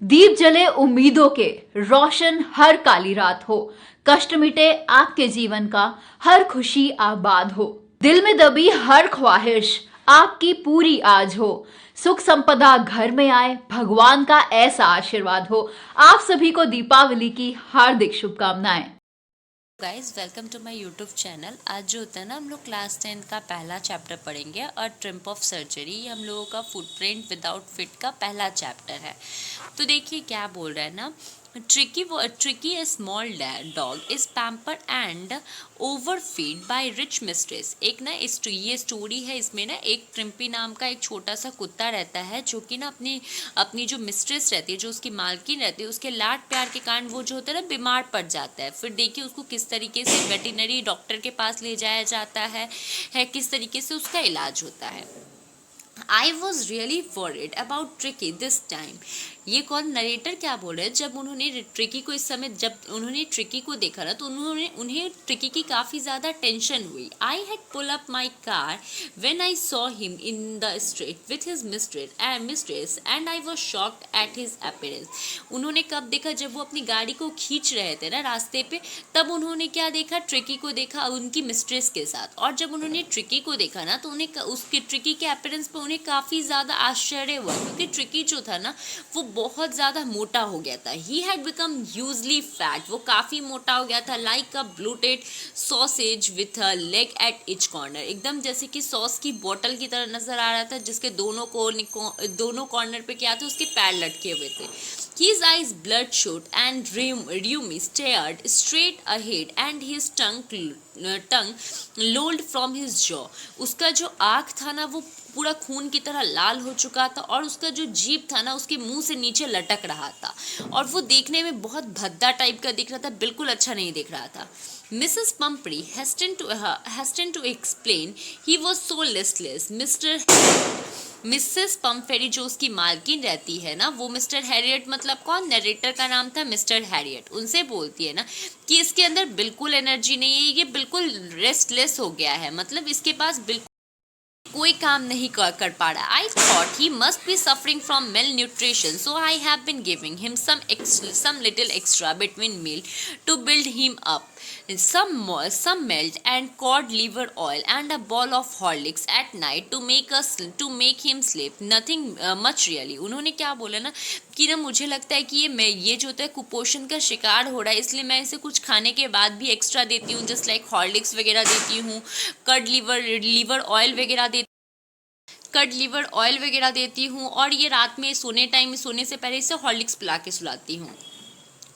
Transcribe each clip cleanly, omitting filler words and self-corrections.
दीप जले उम्मीदों के, रोशन हर काली रात हो। कष्ट मिटे आपके जीवन का, हर खुशी आबाद हो। दिल में दबी हर ख्वाहिश आपकी पूरी आज हो। सुख संपदा घर में आए, भगवान का ऐसा आशीर्वाद हो। आप सभी को दीपावली की हार्दिक शुभकामनाएं। Guys welcome to my YouTube channel. आज जो होता है ना, हम लोग क्लास 10 का पहला चैप्टर पढ़ेंगे और ट्रिम्प ऑफ सर्जरी। ये हम लोगों का फुटप्रिंट विदाउट फिट का पहला चैप्टर है। तो देखिए क्या बोल रहा है ना, Tricky, a small dog, is pampered and overfed by rich mistress। एक ना ये स्टोरी है, इसमें ना एक ट्रिम्पी नाम का एक छोटा सा कुत्ता रहता है जो कि ना अपनी जो मिस्ट्रेस रहती है, जो उसकी मालकिन रहती है, उसके लाड प्यार के कारण वो जो होता है ना बीमार पड़ जाता है। फिर देखिए उसको किस तरीके से वेटरनरी डॉक्टर के पास ले जाया जाता है किस तरीके से उसका इलाज होता है। I was really worried about Tricky this time। ये कौन नरेटर क्या बोल रहे हैं, जब उन्होंने ट्रिकी को इस समय जब उन्होंने ट्रिकी को देखा ना, तो उन्हें ट्रिकी की काफ़ी ज़्यादा टेंशन हुई। I had pulled up my car when I saw him in the street with his mistress and I was shocked at his appearance। उन्होंने कब देखा, जब वो अपनी गाड़ी को खींच रहे थे ना रास्ते पे, तब उन्होंने क्या देखा, ट्रिकी को देखा उनकी मिस्ट्रेस के साथ। और जब उन्होंने ट्रिकी को देखा ना, तो उन्हें उसके ट्रिकी के अपीयरेंस पे उन्हें काफ़ी ज़्यादा आश्चर्य हुआ, क्योंकि ट्रिकी जो था ना वो बहुत ज़्यादा मोटा हो गया था। He had become hugely fat. वो काफ़ी मोटा हो गया था, like a bloated sausage with a leg at each corner. एकदम जैसे कि सॉस की बोतल की तरह नजर आ रहा था, जिसके दोनों कॉर्नर पे क्या थे, उसके पैर लटके हुए थे। His eyes bloodshot and rheumy stared straight ahead and his tongue lolled from his jaw। उसका जो आँख था ना वो पूरा खून की तरह लाल हो चुका था, और उसका जो जीभ था ना उसके मुंह से नीचे लटक रहा था, और वो देखने में बहुत भद्दा टाइप का दिख रहा था, बिल्कुल अच्छा नहीं दिख रहा था। Mrs. Pumphrey hastened to explain he was so listless। Mrs Pumphrey जो उसकी मालकिन रहती है ना, वो मिस्टर हैरियट, मतलब कौन, नरेटर का नाम था मिस्टर हैरियट, उनसे बोलती है ना कि इसके अंदर बिल्कुल एनर्जी नहीं है, ये बिल्कुल रेस्टलेस हो गया है, मतलब इसके पास बिल्कुल कोई काम नहीं कर पा रहा। I thought he must be suffering from mail nutrition, so I have been giving him some little extra between meal to build him up। Some melt and cod liver oil and a ball of Horlicks at night to make him sleep। Nothing much really। उन्होंने क्या बोला ना कि ना मुझे लगता है कि ये जो होता है कुपोषण का शिकार हो रहा है, इसलिए मैं इसे कुछ खाने के बाद भी एक्स्ट्रा देती हूँ, जस्ट लाइक हॉर्लिक्स वगैरह देती हूँ, लीवर ऑयल वगैरह देती हूँ, और ये रात में सोने से पहले इसे हॉर्लिक्स पिला के सुलाती हूँ।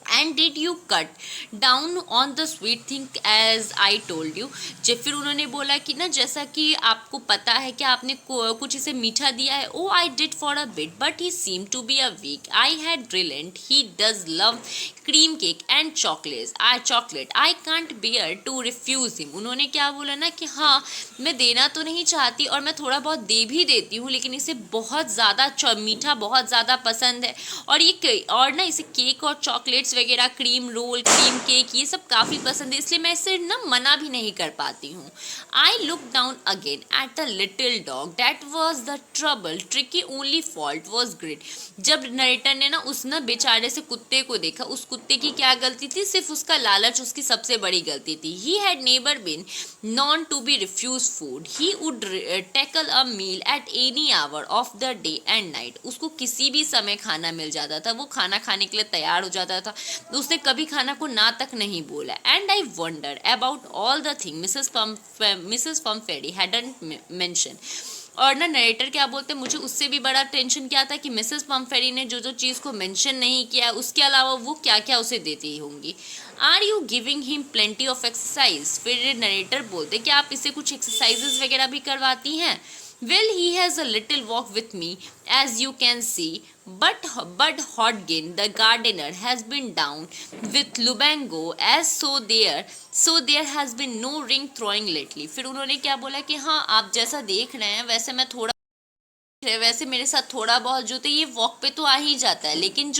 And did you cut down on the sweet thing as I told you. जब फिर उन्होंने बोला कि ना जैसा कि आपको पता है कि आपने कुछ इसे मीठा दिया है। Oh I did for a bit but he seem to be a weak. I had relent he does love cream cake and chocolate I can't bear to refuse him. उन्होंने क्या बोला ना कि हाँ, मैं देना तो नहीं चाहती और मैं थोड़ा बहुत दे भी देती हूँ, लेकिन इसे बहुत ज़्यादा मीठा बहुत ज़्यादा पसंद है, और ना इसे केक और चॉकलेट्स वगैरह, क्रीम रोल, क्रीम केक, ये सब काफ़ी पसंद है, इसलिए मैं इसे ना मना भी नहीं कर पाती हूँ। I look down again at the little dog that was the trouble. Tricky only fault was grid. जब नरेटर ने ना उस ना बेचारे से कुत्ते को देखा, उस कुत्ते की क्या गलती थी, सिर्फ उसका लालच उसकी सबसे बड़ी गलती थी। He had never been known to be refuse food. He would tackle a meal at any hour of the day and night. उसको किसी भी समय खाना मिल जाता था, वो खाना खाने के लिए तैयार हो जाता था, उसने कभी खाना को ना तक नहीं बोला। And I wonder about all the thing Mrs Pumphrey hadn't mention. और ना नरेटर क्या बोलते, मुझे उससे भी बड़ा टेंशन क्या था कि मिसेस पम्फेरी ने जो चीज़ को मेंशन नहीं किया, उसके अलावा वो क्या क्या उसे देती होंगी। Are you giving him plenty of exercise. फिर नरेटर बोलते कि आप इसे कुछ एक्सरसाइजेस वगैरह भी करवाती हैं। Well, he has a little walk with me, as you can see, but Bud Hodgkin, the gardener, has been down with lumbago, so there has been no ring throwing lately। फिर उन्होंने क्या बोला कि हाँ, आप जैसा देख रहे हैं वैसे मेरे साथ थोड़ा बहुत जो थे ये वॉक पे तो आ ही जाता है, लेकिन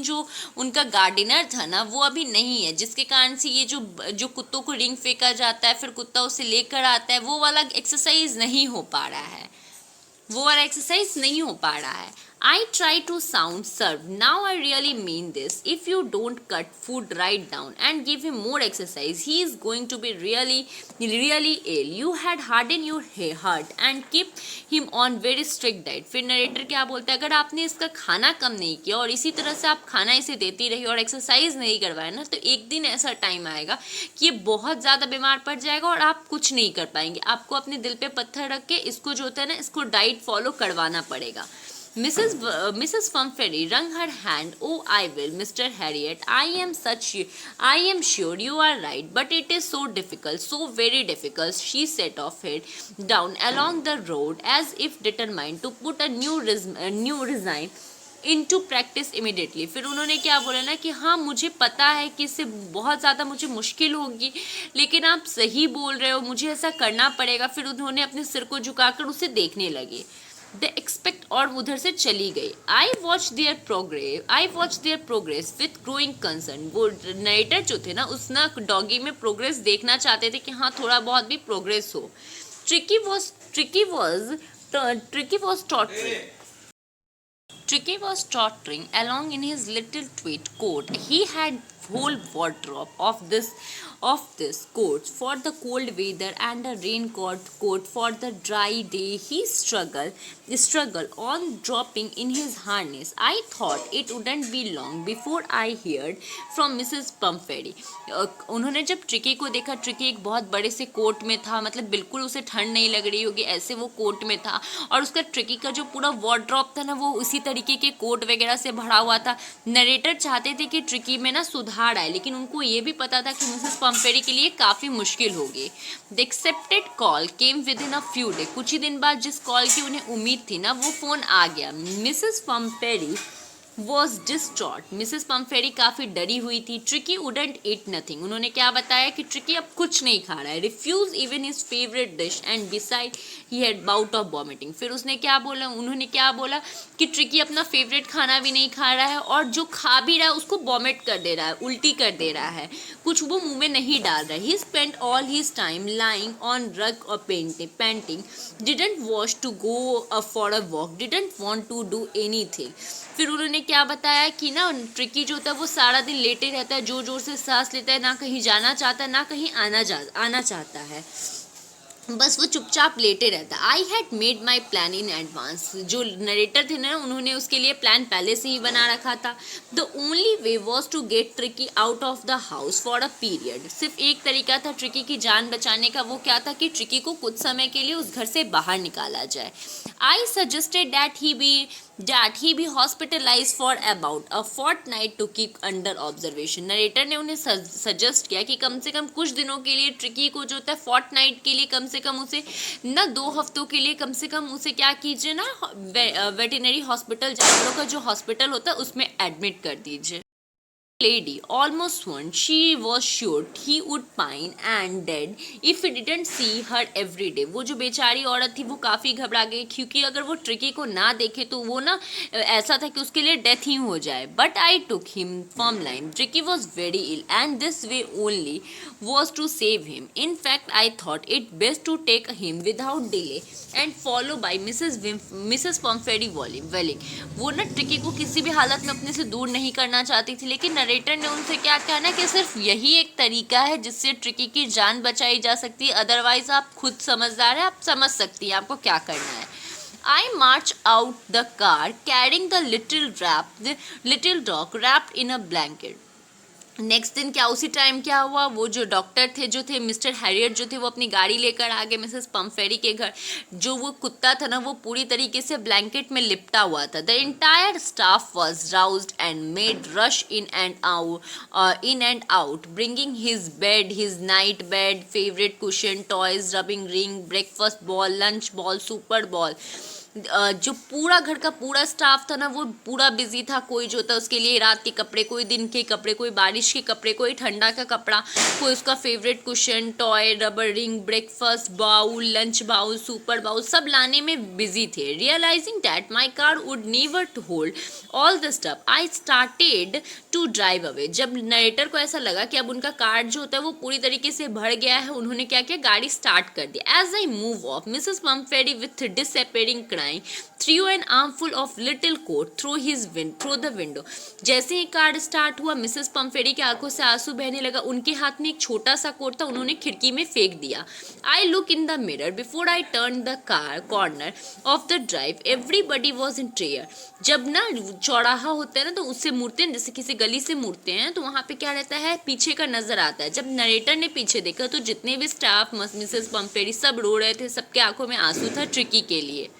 जो उनका गार्डनर था ना वो अभी नहीं है, जिसके कारण से ये जो कुत्तों को रिंग फेंका जाता है, फिर कुत्ता उसे लेकर आता है, वो वाला एक्सरसाइज नहीं हो पा रहा है। I try to sound served. Now I really mean this. If you don't cut food right down and give him more exercise, he is going to be really ill. You had harden your heart and keep him on very strict diet. फिर narrator क्या बोलता है, अगर आपने इसका खाना कम नहीं किया और इसी तरह से आप खाना इसे देती रही और एक्सरसाइज नहीं करवाए ना, तो एक दिन ऐसा टाइम आएगा कि ये बहुत ज़्यादा बीमार पड़ जाएगा और आप कुछ नहीं कर पाएंगे. आपको अपने दिल पे पत्थर रख के इसको जो होता है ना, इसको डाइट फॉलो करवाना पड़ेगा. Mrs. Pumphrey wrung her hand. Oh, I will, Mr. Harriet. I am sure you are right, but it is so difficult, so very difficult. She set off head down along the road as if determined to put a new resign into practice immediately. फिर उन्होंने क्या बोला ना कि हाँ मुझे पता है कि इससे बहुत ज़्यादा मुझे मुश्किल होगी, लेकिन आप सही बोल रहे हो, मुझे ऐसा करना पड़ेगा. फिर उन्होंने अपने सिर को झुकाकर उसे देखने लगे. द एक्सपेक्ट और उधर से चली गई. I watch there progress with growing concern. वो नरेटर जो थे ना, उस ना डॉगी में प्रोग्रेस देखना चाहते थे कि हाँ थोड़ा बहुत भी प्रोग्रेस हो. Tricky was tottering along in his little tweed coat. He had whole wardrobe of this coat for the cold weather and a raincoat coat for the dry day. He struggled on dropping in his harness. I thought it wouldn't be long before I heard from Mrs. Pumphrey. उन्होंने जब tricky को देखा, tricky एक बहुत बड़े से coat में था, मतलब बिल्कुल उसे ठंड नहीं लग रही होगी ऐसे वो कोट में था, और उसका ट्रिकी का जो पूरा वार्डरोब था ना, वो उसी तरीके के कोट वगैरह से भरा हुआ था. नरेटर चाहते थे कि ट्रिकी में ना सुधार आए, लेकिन उनको ये भी पता था कि मिसेस पम्फेरी के लिए काफ़ी मुश्किल होगी. The accepted call came with in a few day. कुछ ही दिन बाद जिस कॉल की उन्हें उम्मीद थी ना, वो फ़ोन आ गया. Mrs Pumphrey was distraught. मिसेस पम्फेरी काफ़ी डरी हुई थी. Tricki wouldn't eat nothing. उन्होंने क्या बताया कि ट्रिकी अब कुछ नहीं खा रहा है. Refuse even his favourite dish and beside he had bout of vomiting. फिर उन्होंने क्या बोला कि ट्रिकी अपना फेवरेट खाना भी नहीं खा रहा है, और जो खा भी रहा है उसको वॉमिट कर दे रहा है, उल्टी कर दे रहा है, कुछ वो मुंह में नहीं डाल रहा है. He spend all his time lying on rug और panting. Didn't wash to go for a walk. Didn't want to do anything. फिर उन्होंने क्या बताया कि ना ट्रिकी जो होता है वो सारा दिन लेटे रहता है, जोर जोर से सांस लेता है, ना कहीं जाना चाहता है ना कहीं आना चाहता है, बस वो चुपचाप लेटे रहता है. I had made my plan in advance. जो नरेटर थे ना, उन्होंने उसके लिए प्लान पहले से ही बना रखा था. The only way was to get Tricki out of the house for a period. सिर्फ एक तरीका था ट्रिकी की जान बचाने का. वो क्या था कि ट्रिकी को कुछ समय के लिए उस घर से बाहर निकाला जाए. I suggested that he be hospitalise for about a fortnight to keep under observation. Narrator ने उन्हें सजेस्ट किया कि कम से कम कुछ दिनों के लिए ट्रिकी को जो होता है फोर्टनाइट के लिए कम से कम उसे ना 2 हफ्तों के लिए कम से कम उसे क्या कीजिए ना, वेटरनरी हॉस्पिटल, जानवरों का जो हॉस्पिटल होता है उसमें एडमिट कर दीजिए. Lady almost warned. She was sure he would pine and dead if he didn't see her every day. वो जो बेचारी औरत थी वो काफ़ी घबरा गई, क्योंकि अगर वो ट्रिकी को ना देखे तो वो ना ऐसा था कि उसके लिए डेथ ही हो जाए. But I took him firm line. Tricky was very ill and this way only was to save him. In fact, I thought it best to take him without delay and follow by Mrs. Pumphrey Welling. वो ना tricky को किसी भी हालत में अपने से दूर नहीं करना चाहती थी, लेकिन नरेटर ने उनसे क्या कहना कि सिर्फ यही एक तरीका है जिससे ट्रिकी की जान बचाई जा सकती है, अदरवाइज आप खुद समझदार हैं, आप समझ सकती हैं आपको क्या करना है. I marched out the car carrying the little dog wrapped in a blanket. Next दिन क्या उसी टाइम क्या हुआ, वो जो डॉक्टर थे जो थे मिस्टर हैरियट जो थे, वो अपनी गाड़ी लेकर आ गए मिसेस पम्फेरी के घर. जो वो कुत्ता था ना, वो पूरी तरीके से ब्लैंकेट में लिपटा हुआ था. The entire staff was roused and made rush in and out bringing his bed, his night bed, favourite cushion, toys, rubbing ring, breakfast bowl, lunch bowl, supper bowl. जो पूरा घर का पूरा स्टाफ था ना, वो पूरा बिजी था. कोई जो था उसके लिए रात के कपड़े, कोई दिन के कपड़े, कोई बारिश के कपड़े, कोई ठंडा का कपड़ा, कोई उसका favourite cushion, toy, rubber ring, breakfast bowl, lunch bowl, super bowl, सब लाने में बिजी थे. Realising that my car would never to hold all the stuff, I started to drive away. जब नरेटर को ऐसा लगा कि अब उनका कार जो होता है वो पूरी तरीके से भर गया है, उन्होंने क्या किया, गाड़ी स्टार्ट कर दी. As I move off Mrs Pumphrey with disappearing crying, threw an armful of little coat through the window. जैसे ही कार्ड स्टार्ट हुआ, मिसेस पम्फेरी की आंखों से आंसू बहने लगा. उनके हाथ में एक छोटा सा कोट था, उन्होंने खिड़की में फेंक दिया. I look in the mirror before I turned the corner of the drive. Everybody was in tears. जब ना चौराहा होता है ना, तो उससे मुड़ते हैं, जैसे किसी गली से मुड़ते हैं, तो वहाँ पे क्या रहता है, पीछे का नजर आता है. जब नरेटर ने पीछे देखा तो जितने भी स्टाफ, मिसेस पम्फेरी, सब रो रहे थे. सबके आंखों में आंसू था ट्रिकी के लिए.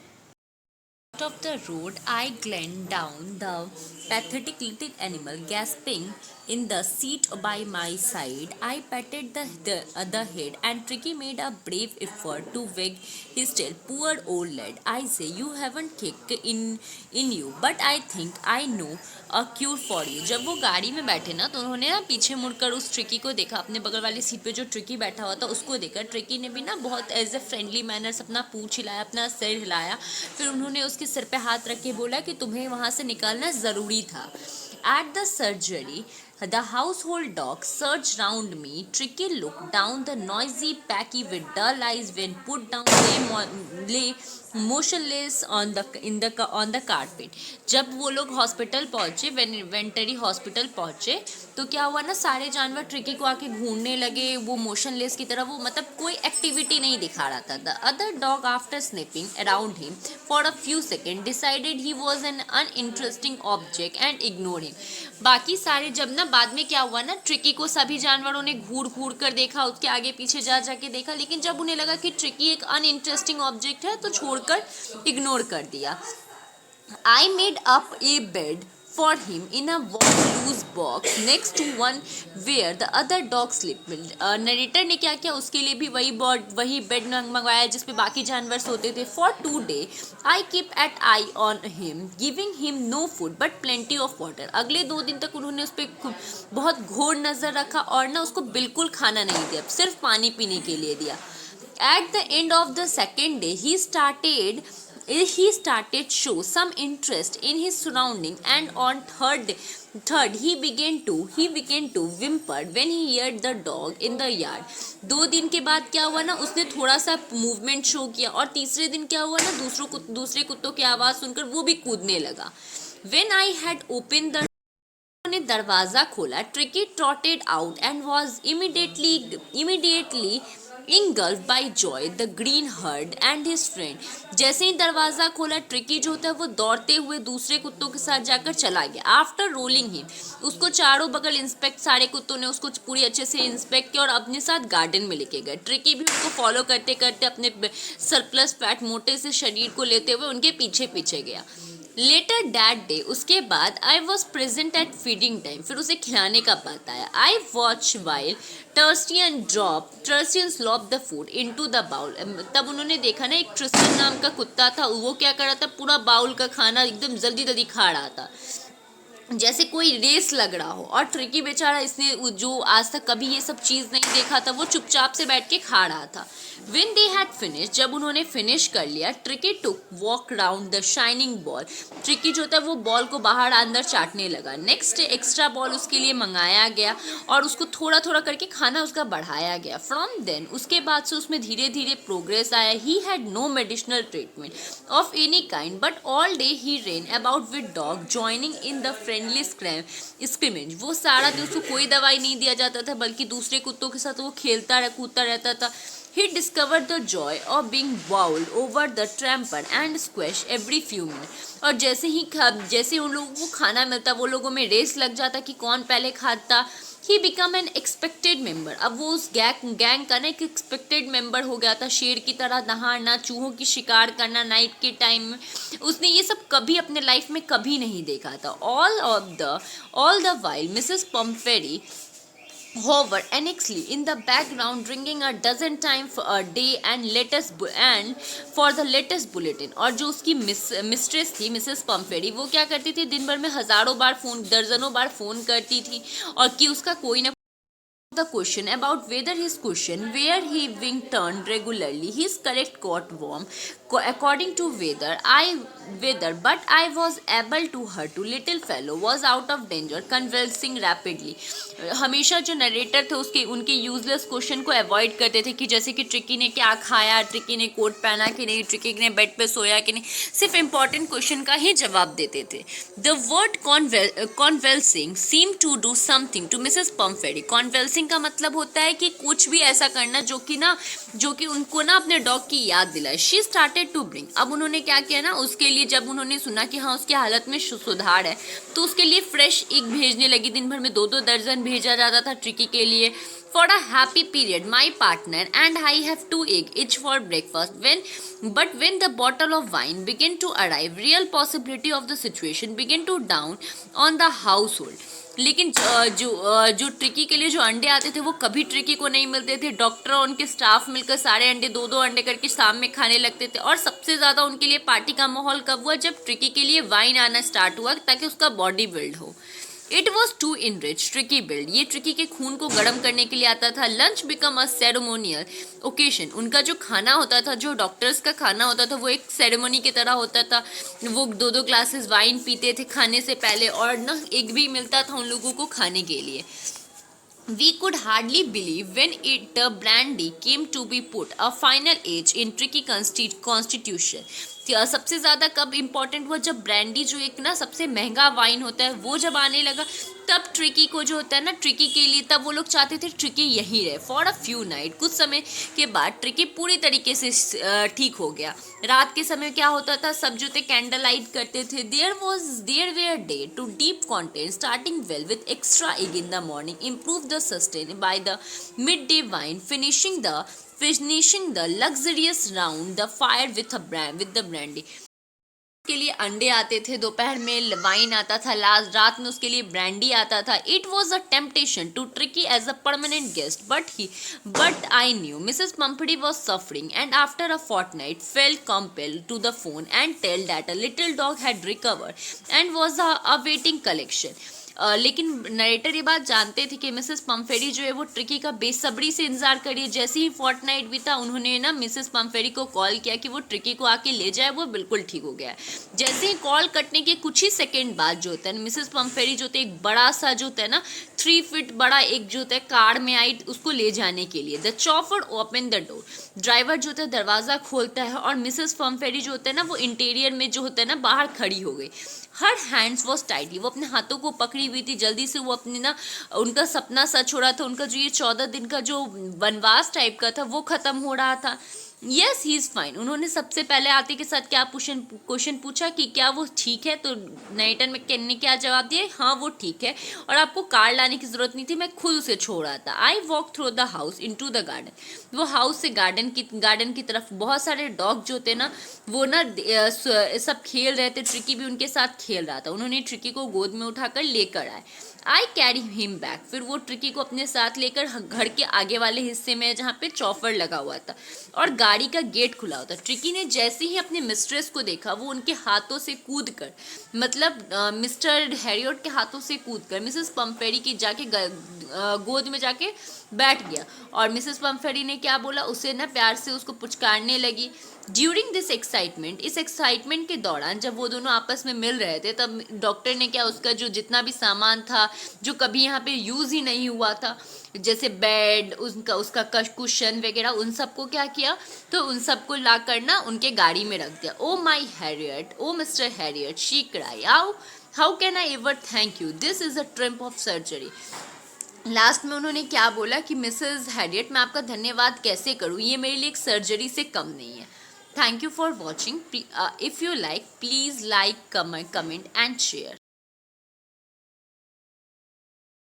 Out of the road, I glanced down the pathetic little animal gasping in the seat by my side. I patted the head, and Tricky made a brave effort to wag his tail. Poor old lad, I say, you haven't kick in you, but I think I know a cure for you. जब वो गाड़ी में बैठे ना, तो उन्होंने ना पीछे मुड़कर उस ट्रिकी को देखा. अपने बगल वाली सीट पे जो ट्रिकी बैठा हुआ था उसको देखा. ट्रिकी ने भी ना बहुत एज ए फ्रेंडली मैनर्स अपना पूंछ हिलाया, अपना सिर हिलाया. फिर उन्होंने उसके सिर पे हाथ रख के बोला कि तुम्हें वहाँ से निकालना ज़रूरी था. At the surgery, the household dog searched round me. Tricky looked down the noisy packy with dull eyes when put down lay motionless on the carpet. जब वो लोग हॉस्पिटल पहुँचे, वेंटरी हॉस्पिटल पहुँचे, तो क्या हुआ ना, सारे जानवर ट्रिकी को आके घूरने लगे. वो मोशनलेस की तरह, वो मतलब कोई एक्टिविटी नहीं दिखा रहा था. The other dog, after sniffing around him for a few seconds, decided he was an uninteresting object and ignored him. बाकी सारे, जब ना बाद में क्या हुआ ना, ट्रिकी को सभी जानवरों ने घूर घूर कर देखा, उसके आगे पीछे जा जाके देखा, लेकिन जब उन्हें लगा कि ट्रिकी एक अनइंटरेस्टिंग ऑब्जेक्ट है, तो छोड़कर इग्नोर कर दिया. I made up a bed for him in a warm loose box next to one where the other dog slept. Narrator ने क्या किया, उसके लिए भी वही बेड मंगवाया जिसपे बाकी जानवर सोते थे. For 2 days I keep an eye on him, giving him no food but plenty of water. अगले 2 दिन तक उन्होंने उस पर बहुत घोर नजर रखा और ना उसको बिल्कुल खाना नहीं दिया, सिर्फ पानी पीने के लिए दिया. At the end of the second day he started show some interest in his surrounding, and on third he began to whimper when he heard the dog in the yard. 2 दिन के बाद क्या हुआ ना, उसने थोड़ा सा मूवमेंट शो किया, और तीसरे दिन क्या हुआ ना, दूसरे कुत्तों की आवाज़ सुनकर वो भी कूदने लगा. When I had opened the ने दरवाज़ा खोला, tricky trotted out and was immediately engulfed by joy, the green herd and his friend. जैसे ही दरवाज़ा खोला, ट्रिकी जो होता है वो दौड़ते हुए दूसरे कुत्तों के साथ जाकर चला गया. आफ्टर रोलिंग हिम, उसको चारों बगल इंस्पेक्ट, सारे कुत्तों ने उसको पूरी अच्छे से इंस्पेक्ट किया और अपने साथ गार्डन में लेके गए. ट्रिकी भी उसको फॉलो करते करते अपने सरप्लस फैट मोटे से शरीर को लेते हुए उनके पीछे पीछे गया. लेटर दैट डे, उसके बाद, I was present at feeding time, फिर उसे खिलाने का बात आया. I watch while Tristan slop the food into the bowl. तब उन्होंने देखा ना, एक ट्रिस्टियन नाम का कुत्ता था, वो क्या कर रहा था, पूरा बाउल का खाना एकदम जल्दी जल्दी खा रहा था, जैसे कोई रेस लग रहा हो. और ट्रिकी बेचारा, इसने जो आज तक कभी ये सब चीज़ नहीं देखा था, वो चुपचाप से बैठ के खा रहा था. When they had finished, जब उन्होंने फिनिश कर लिया, tricky took walk round the shining ball. Tricky जो था वो बॉल को बाहर अंदर चाटने लगा. नेक्स्ट एक्स्ट्रा बॉल उसके लिए मंगाया गया और उसको थोड़ा थोड़ा करके खाना उसका बढ़ाया गया. फ्रॉम देन, उसके बाद से उसमें धीरे धीरे प्रोग्रेस आया. He had no medicinal treatment of any kind, but all day he ran about with dog, joining in the friendly scrimmage. वो सारा दिन उसको कोई दवाई नहीं दिया जाता था, बल्कि दूसरे कुत्तों के साथ वो खेलता कूदता रहता था. He discovered the joy of being bowled over the trample and squashed every few minutes. और जैसे उन लोगों को खाना मिलता, वो लोगों में रेस लग जाता कि कौन पहले खाता. He become an expected member. अब वो उस गैंग का ना एक एक्सपेक्टेड मेंबर हो गया था. शेर की तरह दहाड़ना, चूहों की शिकार करना नाइट के टाइम में, उसने ये सब कभी अपने लाइफ में कभी नहीं देखा था. All the while Mrs. Pomfrey hovered anxiously in the background, ringing a dozen times a day for the latest bulletin. और जो उसकी मिस्ट्रेस थी, मिसेस पम्फेरी, वो क्या करती थी, दिन भर में दर्जनों बार फोन करती थी, और कि उसका कोई ना the question about where he being turned regularly, his correct according to Weather, but I was able to her to little fellow was out of danger, convulsing rapidly. हमेशा जो नरेटर थे उसके उनके यूजलेस क्वेश्चन को avoid करते थे कि जैसे कि ट्रिकी ने क्या खाया, ट्रिकी ने कोट पहना कि नहीं, ट्रिकी ने बेड पे सोया कि नहीं, सिर्फ इंपॉर्टेंट क्वेश्चन का ही जवाब देते थे. The word convalescing seem to do something to Mrs Pumphrey. Convalescing का मतलब होता है कि कुछ भी ऐसा करना जो कि उनको ना अपने डॉग की याद दिलाए. She started to bring. अब उन्होंने क्या किया ना, उसके लिए जब उन्होंने सुना कि हाँ उसकी हालत में सुधार है तो उसके लिए फ्रेश एग भेजने लगी. दिन भर में 2-2 दर्जन भेजा जाता था ट्रिकी के लिए. For a happy period, my partner and I have 2 eggs each for breakfast. When the bottle of wine began to arrive, real possibility of the situation began to dawn on the household. लेकिन जो tricky के लिए जो अंडे आते थे वो कभी ट्रिकी को नहीं मिलते थे. डॉक्टर और उनके स्टाफ मिलकर सारे अंडे 2-2 अंडे करके शाम में खाने लगते थे. और सबसे ज़्यादा उनके लिए पार्टी का माहौल कब हुआ, जब ट्रिकी के लिए वाइन आना स्टार्ट हुआ ताकि उसका बॉडी बिल्ड हो. It was to enrich Tricki build. ये ट्रिकी के खून को गर्म करने के लिए आता था. Lunch become a ceremonial occasion. उनका जो खाना होता था, जो डॉक्टर्स का खाना होता था, वो एक सेरेमनी की तरह होता था. वो 2-2 ग्लासेस वाइन पीते थे खाने से पहले और ना एग भी मिलता था उन लोगों को खाने के लिए. We could hardly believe when the brandy came to be put a final age in tricky constitution. सबसे ज़्यादा कब इम्पोर्टेंट हुआ, जब ब्रांडी जो एक ना सबसे महंगा वाइन होता है वो जब आने लगा, तब ट्रिकी को जो होता है ना, ट्रिकी के लिए तब वो लोग चाहते थे ट्रिकी यहीं रहे फॉर अ फ्यू नाइट. कुछ समय के बाद ट्रिकी पूरी तरीके से ठीक हो गया. रात के समय क्या होता था, सब जो थे कैंडल लाइट करते थे. There were day to deep content starting well with extra egg in the morning, improve the sustain by the mid day wine, finishing the luxurious round the fire with the brandy. के लिए अंडे आते थे, दोपहर में wine आता था, रात में उसके लिए ब्रांडी आता था. It was a temptation to Tricki as a permanent guest, but I knew Mrs Pumphrey was suffering and after a fortnight felt compelled to the phone and tell that a little dog had recovered and was awaiting collection. लेकिन narrator ये बात जानते थे कि Mrs Pumphrey जो है वो tricky का बेसब्री से इंतजार करिए. जैसे ही फोर्टनाइट बीता, उन्होंने ना मिसेस पम्फेरी को कॉल किया कि वो ट्रिकी को आके ले जाए. वो बिल्कुल ठीक हो गया. जैसे ही कॉल कटने के कुछ ही सेकेंड बाद जो होता है, मिसेस पम्फेरी जो होता है, एक बड़ा सा जो होता है ना 3 फीट बड़ा एक जो होता है कार में आई उसको ले जाने के लिए. The chauffeur open the door. Driver जो होता है दरवाज़ा खोलता है और मिसेस पम्फेरी जो होता है ना वो इंटीरियर में जो होता है ना बाहर खड़ी हो गई. Her hands was tightly. वो अपने हाथों को पकड़ी हुई थी. जल्दी से वो अपने ना उनका सपना सच हो रहा था. उनका जो ये 14 दिन का जो वनवास टाइप का था वो ख़त्म हो रहा था. Yes he is fine. उन्होंने सबसे पहले आते के साथ क्या क्वेश्चन पूछा कि क्या वो ठीक है, तो नाइटन मैककेन ने क्या जवाब दिया, हाँ वो ठीक है और आपको कार लाने की ज़रूरत नहीं थी, मैं खुद उसे छोड़ रहा था. I walk through the house into the garden. वो हाउस से गार्डन की तरफ बहुत सारे डॉग जो थे ना वो ना सब खेल रहे थे. ट्रिकी भी उनके साथ खेल रहा था. उन्होंने ट्रिकी को गोद में उठाकर लेकर आए. I carry him back. फिर वो ट्रिकी को अपने साथ लेकर घर के आगे वाले हिस्से में जहाँ पे चॉफर लगा हुआ था और गाड़ी का गेट खुला होता. ट्रिकी ने जैसे ही अपने मिस्ट्रेस को देखा वो उनके हाथों से कूदकर, मतलब मिस्टर हैरियट के हाथों से कूदकर मिसेस पम्फेरी की जाके गोद में जाके बैठ गया. और मिसेस पम्फेरी ने क्या बोला, उसे ना प्यार से उसको पुचकारने लगी. ड्यूरिंग दिस एक्साइटमेंट, इस एक्साइटमेंट के दौरान जब वो दोनों आपस में मिल रहे थे तब डॉक्टर ने क्या, उसका जो जितना भी सामान था जो कभी यहाँ पे यूज़ ही नहीं हुआ था, जैसे बेड, उसका कुशन वगैरह, उन सबको क्या किया, तो उन सबको ला कर ना उनके गाड़ी में रख दिया. Oh my Herriot, oh Mr Herriot, she cry, how can I ever thank you, this is a triumph of surgery. Last में उन्होंने क्या बोला कि मिसेस हैरियट मैं आपका धन्यवाद कैसे करूँ, ये मेरे लिए एक सर्जरी से कम नहीं है. Thank you for watching. If you like, please like, comment and share.